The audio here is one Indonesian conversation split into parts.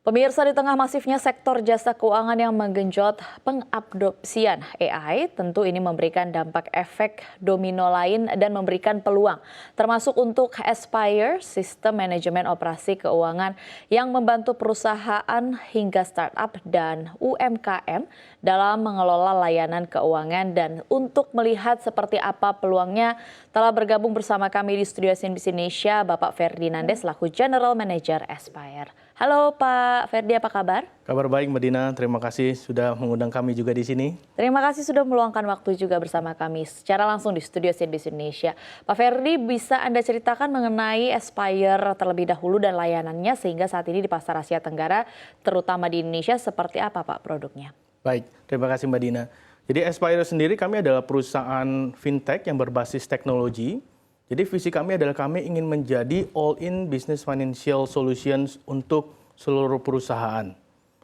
Pemirsa, di tengah masifnya sektor jasa keuangan yang menggenjot pengadopsian AI, tentu ini memberikan dampak efek domino lain dan memberikan peluang, termasuk untuk Aspire, sistem manajemen operasi keuangan yang membantu perusahaan hingga startup dan UMKM dalam mengelola layanan keuangan. Dan untuk melihat seperti apa peluangnya, telah bergabung bersama kami di studio CNBC Indonesia, Bapak Ferdinandes selaku General Manager Aspire. Halo Pak Ferdi, apa kabar? Kabar baik Mbak Dina, terima kasih sudah mengundang kami juga di sini. Terima kasih sudah meluangkan waktu juga bersama kami secara langsung di studio CNBC Indonesia. Pak Ferdi, bisa Anda ceritakan mengenai Aspire terlebih dahulu dan layanannya sehingga saat ini di pasar Asia Tenggara, terutama di Indonesia, seperti apa Pak produknya? Baik, terima kasih Mbak Dina. Jadi Aspire sendiri kami adalah perusahaan fintech yang berbasis teknologi. Jadi visi kami adalah kami ingin menjadi all-in business financial solutions untuk seluruh perusahaan.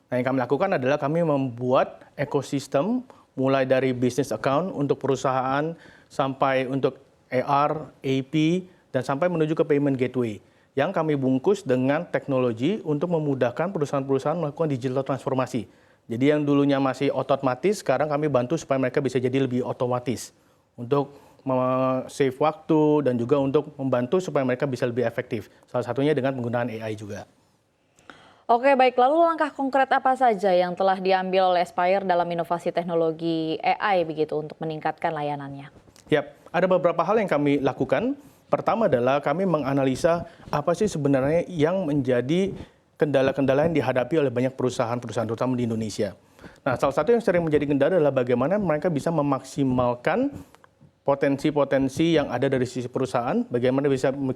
Nah, yang kami lakukan adalah kami membuat ekosistem mulai dari business account untuk perusahaan sampai untuk AR, AP, dan sampai menuju ke payment gateway. Yang kami bungkus dengan teknologi untuk memudahkan perusahaan-perusahaan melakukan digital transformasi. Jadi yang dulunya masih otomatis, sekarang kami bantu supaya mereka bisa jadi lebih otomatis. Untuk save waktu dan juga untuk membantu supaya mereka bisa lebih efektif. Salah satunya dengan penggunaan AI juga. Oke, baik. Lalu langkah konkret apa saja yang telah diambil oleh Aspire dalam inovasi teknologi AI begitu untuk meningkatkan layanannya? Yap, ada beberapa hal yang kami lakukan. Pertama adalah kami menganalisa apa sih sebenarnya yang menjadi kendala-kendala yang dihadapi oleh banyak perusahaan-perusahaan terutama di Indonesia. Nah, salah satu yang sering menjadi kendala adalah bagaimana mereka bisa memaksimalkan potensi-potensi yang ada dari sisi perusahaan, bagaimana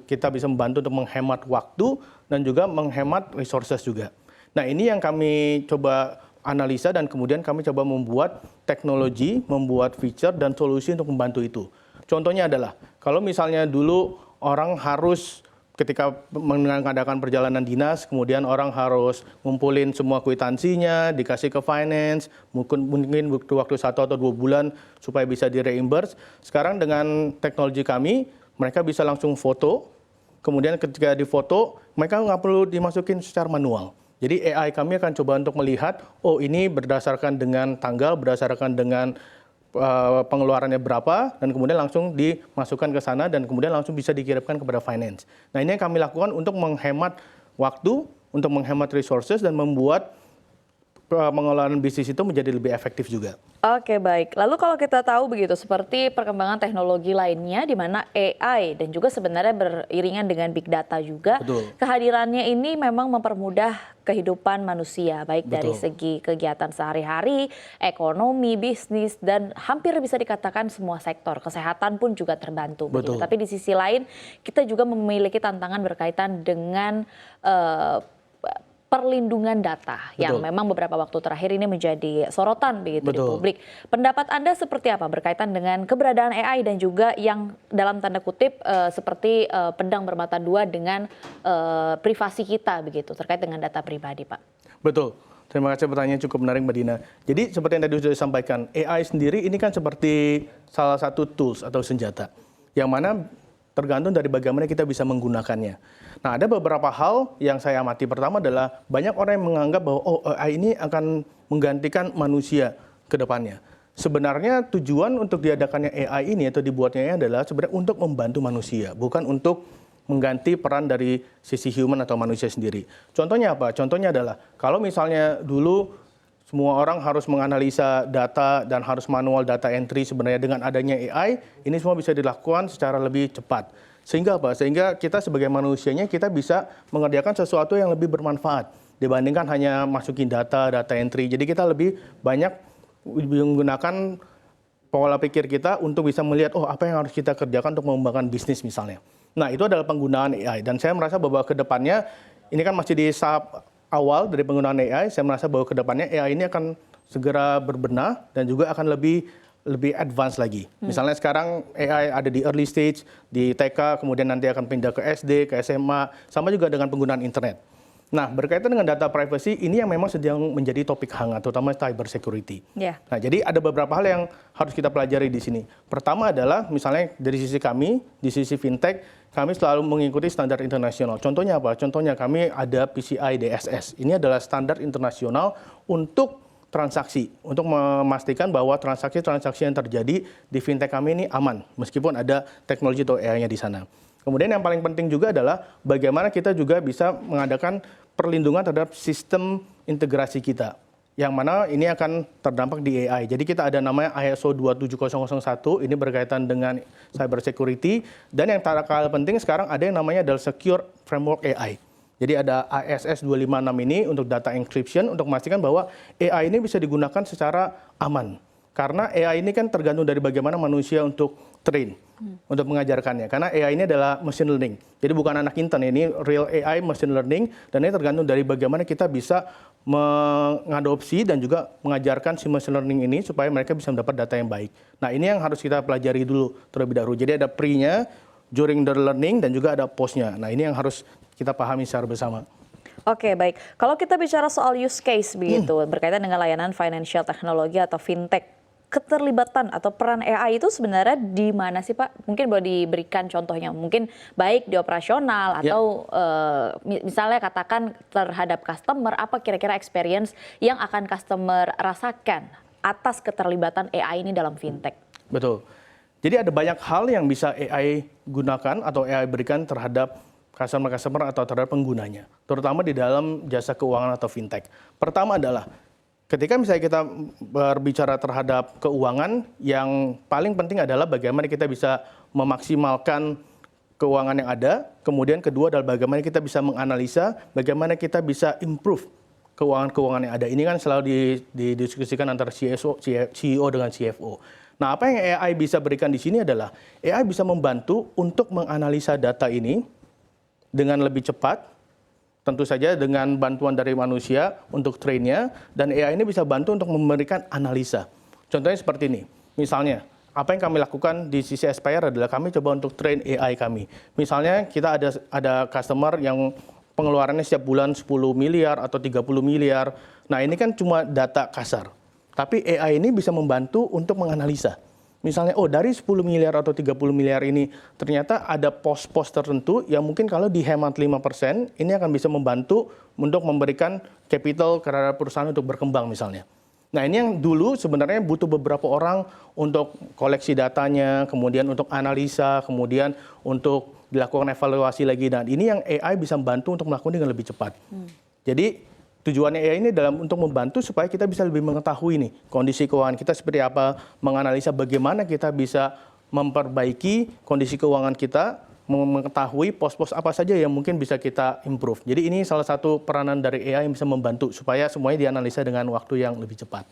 kita bisa membantu untuk menghemat waktu dan juga menghemat resources juga. Nah, ini yang kami coba analisa dan kemudian kami coba membuat teknologi, membuat feature dan solusi untuk membantu itu. Contohnya adalah, kalau misalnya dulu orang harus ketika mengadakan perjalanan dinas, kemudian orang harus ngumpulin semua kwitansinya, dikasih ke finance, mungkin butuh waktu 1 atau 2 bulan supaya bisa di-reimburse. Sekarang dengan teknologi kami, mereka bisa langsung foto, kemudian ketika difoto, mereka nggak perlu dimasukin secara manual. Jadi AI kami akan coba untuk melihat, oh ini berdasarkan dengan tanggal, berdasarkan dengan pengeluarannya berapa, dan kemudian langsung dimasukkan ke sana dan kemudian langsung bisa dikirimkan kepada finance. Nah, ini yang kami lakukan untuk menghemat waktu, untuk menghemat resources dan membuat pengelolaan bisnis itu menjadi lebih efektif juga. Oke, baik. Lalu kalau kita tahu begitu, seperti perkembangan teknologi lainnya di mana AI dan juga sebenarnya beriringan dengan big data juga, Betul. Kehadirannya ini memang mempermudah kehidupan manusia, baik Betul. dari segi kegiatan sehari-hari, ekonomi, bisnis, dan hampir bisa dikatakan semua sektor. Kesehatan pun juga terbantu. Begitu. Tapi di sisi lain, kita juga memiliki tantangan berkaitan dengan perlindungan data yang memang beberapa waktu terakhir ini menjadi sorotan begitu di publik. Pendapat Anda seperti apa berkaitan dengan keberadaan AI dan juga yang dalam tanda kutip seperti pedang bermata dua dengan privasi kita begitu terkait dengan data pribadi, Pak? Betul. Terima kasih, pertanyaan cukup menarik Mbak Dina. Jadi seperti yang tadi sudah disampaikan, AI sendiri ini kan seperti salah satu tools atau senjata yang mana tergantung dari bagaimana kita bisa menggunakannya. Nah, ada beberapa hal yang saya amati. Pertama adalah banyak orang yang menganggap bahwa AI ini akan menggantikan manusia ke depannya. Sebenarnya tujuan untuk diadakannya AI ini atau dibuatnya adalah sebenarnya untuk membantu manusia, bukan untuk mengganti peran dari sisi human atau manusia sendiri. Contohnya apa? Contohnya adalah kalau misalnya dulu semua orang harus menganalisa data dan harus manual data entry, sebenarnya dengan adanya AI, ini semua bisa dilakukan secara lebih cepat. Sehingga apa? Sehingga kita sebagai manusianya kita bisa mengerjakan sesuatu yang lebih bermanfaat dibandingkan hanya masukin data entry. Jadi kita lebih banyak menggunakan pola pikir kita untuk bisa melihat, oh apa yang harus kita kerjakan untuk mengembangkan bisnis misalnya. Nah, itu adalah penggunaan AI. Dan saya merasa bahwa ke depannya, ini kan masih di tahap awal dari penggunaan AI, saya merasa bahwa ke depannya AI ini akan segera berbenah dan juga akan lebih advance lagi. Misalnya sekarang AI ada di early stage, di TK, kemudian nanti akan pindah ke SD, ke SMA, sama juga dengan penggunaan internet. Nah, berkaitan dengan data privacy, ini yang memang sedang menjadi topik hangat, terutama cyber security. Nah, jadi ada beberapa hal yang harus kita pelajari di sini. Pertama adalah misalnya dari sisi kami, di sisi fintech, kami selalu mengikuti standar internasional. Contohnya apa? Contohnya kami ada PCI DSS. Ini adalah standar internasional untuk transaksi, untuk memastikan bahwa transaksi-transaksi yang terjadi di fintech kami ini aman, meskipun ada teknologi atau AI-nya di sana. Kemudian yang paling penting juga adalah bagaimana kita juga bisa mengadakan perlindungan terhadap sistem integrasi kita, yang mana ini akan terdampak di AI. Jadi kita ada namanya ISO 27001, ini berkaitan dengan cyber security, dan yang tak kalah penting sekarang ada yang namanya adalah Secure Framework AI. Jadi ada ISS 256 ini untuk data encryption untuk memastikan bahwa AI ini bisa digunakan secara aman. Karena AI ini kan tergantung dari bagaimana manusia untuk train, untuk mengajarkannya. Karena AI ini adalah machine learning. Jadi bukan anak intern, ini real AI machine learning, dan ini tergantung dari bagaimana kita bisa mengadopsi dan juga mengajarkan si machine learning ini supaya mereka bisa mendapat data yang baik. Nah, ini yang harus kita pelajari dulu terlebih dahulu. Jadi ada pre-nya, during the learning, dan juga ada post-nya. Nah, ini yang harus kita pahami secara bersama. Oke, baik. Kalau kita bicara soal use case begitu, berkaitan dengan layanan financial technology atau fintech, keterlibatan atau peran AI itu sebenarnya di mana sih Pak? Mungkin boleh diberikan contohnya, mungkin baik di operasional atau misalnya katakan terhadap customer, apa kira-kira experience yang akan customer rasakan atas keterlibatan AI ini dalam fintech? Betul. Jadi ada banyak hal yang bisa AI gunakan atau AI berikan terhadap customer atau terhadap penggunanya, terutama di dalam jasa keuangan atau fintech. Pertama adalah ketika misalnya kita berbicara terhadap keuangan, yang paling penting adalah bagaimana kita bisa memaksimalkan keuangan yang ada. Kemudian kedua adalah bagaimana kita bisa menganalisa, bagaimana kita bisa improve keuangan-keuangan yang ada. Ini kan selalu didiskusikan antara CEO dengan CFO. Nah, apa yang AI bisa berikan di sini adalah AI bisa membantu untuk menganalisa data ini dengan lebih cepat, tentu saja dengan bantuan dari manusia untuk trainnya, dan AI ini bisa bantu untuk memberikan analisa. Contohnya seperti ini, misalnya apa yang kami lakukan di sisi Aspire adalah kami coba untuk train AI kami. Misalnya kita ada customer yang pengeluarannya setiap bulan 10 miliar atau 30 miliar. Nah, ini kan cuma data kasar. Tapi AI ini bisa membantu untuk menganalisa. Misalnya, oh dari 10 miliar atau 30 miliar ini ternyata ada pos-pos tertentu yang mungkin kalau dihemat 5%, ini akan bisa membantu untuk memberikan capital kepada perusahaan untuk berkembang misalnya. Nah, ini yang dulu sebenarnya butuh beberapa orang untuk koleksi datanya, kemudian untuk analisa, kemudian untuk dilakukan evaluasi lagi. Dan ini yang AI bisa membantu untuk melakukan dengan lebih cepat. Jadi tujuannya AI ini dalam untuk membantu supaya kita bisa lebih mengetahui nih kondisi keuangan kita seperti apa, menganalisa bagaimana kita bisa memperbaiki kondisi keuangan kita, mengetahui pos-pos apa saja yang mungkin bisa kita improve. Jadi ini salah satu peranan dari AI yang bisa membantu supaya semuanya dianalisa dengan waktu yang lebih cepat.